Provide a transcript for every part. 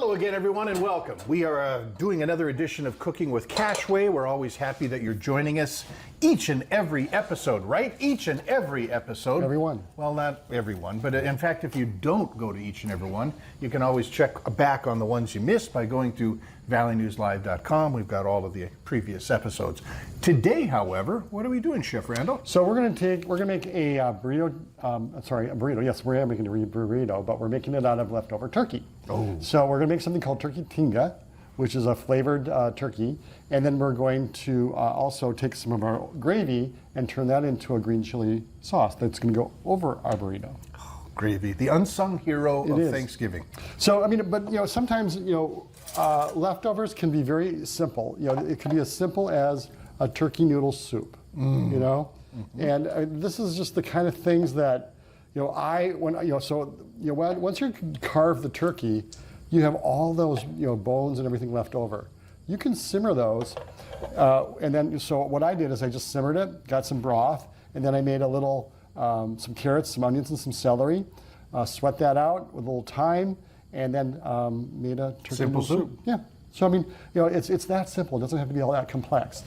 Hello again, everyone, and welcome. We are doing another edition of Cooking with Cashway. We're always happy that you're joining us each and every episode, right? Each and every episode. Everyone. Well, not everyone, but in fact, if you don't go to each and every one, you can always check back on the ones you missed by going to valleynewslive.com. We've got all of the previous episodes. Today, however, what are we doing, Chef Randall? So we're gonna make a burrito. A burrito. Yes, we're making a burrito, but we're making it out of leftover turkey. Oh. So we're gonna make something called turkey tinga, which is a flavored turkey, and then we're going to also take some of our gravy and turn that into a green chili sauce that's gonna go over our burrito. Gravy, the unsung hero of Thanksgiving. So I mean, but sometimes leftovers can be very simple. It can be as simple as a turkey noodle soup. Mm-hmm. And this is just the kind of things that once you carve the turkey, you have all those bones and everything left over. You can simmer those, and then so what I did is I just simmered it, got some broth, and then I made a little some carrots, some onions, and some celery. Sweat that out with a little thyme, and then made a turkey simple soup. Yeah. So I mean, it's that simple. It doesn't have to be all that complex.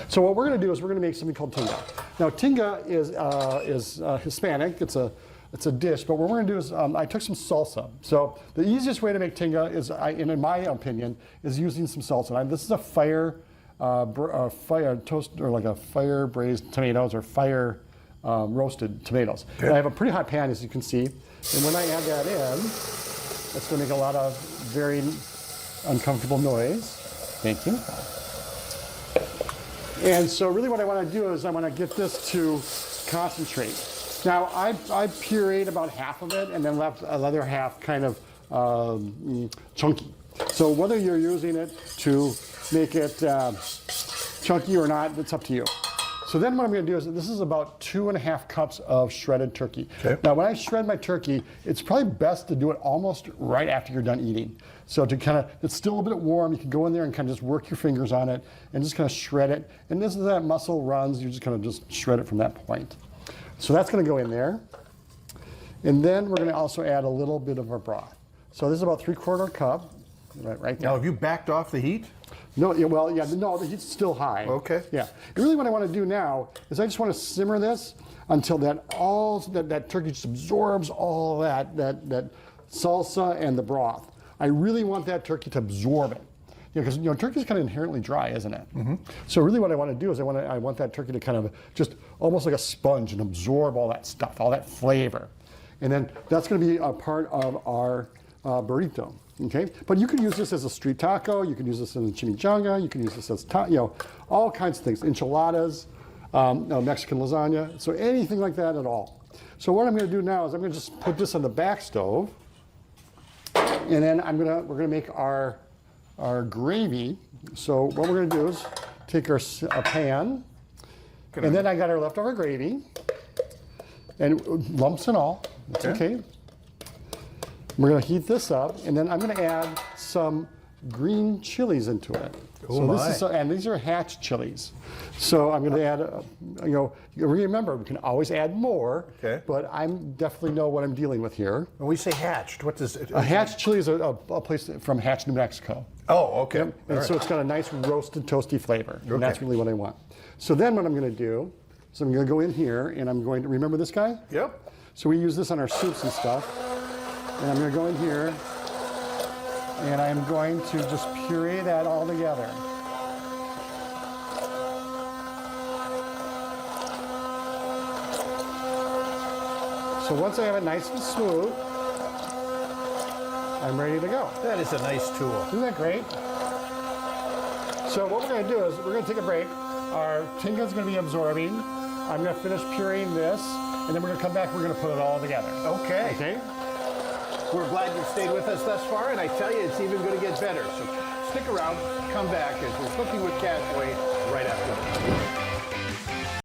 So what we're going to do is we're going to make something called tinga. Now tinga is Hispanic. It's a dish, but what we're going to do is I took some salsa. So the easiest way to make tinga is, in my opinion, is using some salsa. This is a fire toast, or like a fire braised tomatoes, or fire roasted tomatoes. Okay. And I have a pretty hot pan, as you can see. And when I add that in, it's going to make a lot of very uncomfortable noise. Thank you. And so really what I want to do is I want to get this to concentrate. Now I pureed about half of it and then left another half kind of chunky. So whether you're using it to make it chunky or not, it's up to you. So then what I'm going to do is, this is about 2.5 cups of shredded turkey. Okay. Now when I shred my turkey, it's probably best to do it almost right after you're done eating. So to kind of, it's still a bit warm, you can go in there and kind of just work your fingers on it and just kind of shred it. And this is that muscle runs, you just kind of just shred it from that point. So that's going to go in there. And then we're going to also add a little bit of our broth. So this is about 3/4 cup, right there. Now have you backed off the heat? No, no, the heat's still high. Okay. Yeah. And really what I want to do now is I just want to simmer this until that turkey just absorbs all that salsa and the broth. I really want that turkey to absorb it. Because turkey's kind of inherently dry, isn't it? Mm-hmm. So really what I want to do is I want that turkey to kind of just almost like a sponge and absorb all that stuff, all that flavor. And then that's going to be a part of our burrito. Okay, but you can use this as a street taco. You can use this in a chimichanga. You can use this as all kinds of things. Enchiladas, Mexican lasagna. So anything like that at all. So what I'm going to do now is I'm going to just put this on the back stove, and then we're going to make our gravy. So what we're going to do is take a pan, and then I got our leftover gravy, and lumps and all. It's okay. We're going to heat this up, and then I'm going to add some green chilies into it. And these are hatch chilies. So I'm going to add, remember, we can always add more, but I definitely know what I'm dealing with here. When we say hatched, what does it? A hatch chili is a place from Hatch, New Mexico. Oh, okay. Yep. And so it's got a nice roasted, toasty flavor, and that's really what I want. So then what I'm going to do is I'm going to go in here, and I'm going to, remember this guy? Yep. So we use this on our soups and stuff. And I'm going to go in here, and I'm going to just puree that all together. So once I have it nice and smooth, I'm ready to go. That is a nice tool. Isn't that great? So what we're going to do is we're going to take a break. Our tinga is going to be absorbing. I'm going to finish pureeing this, and then we're going to come back. We're going to put it all together. Okay. Okay. We're glad you've stayed with us thus far, and I tell you, it's even going to get better. So stick around, come back, as we're cooking with Cashway right after this.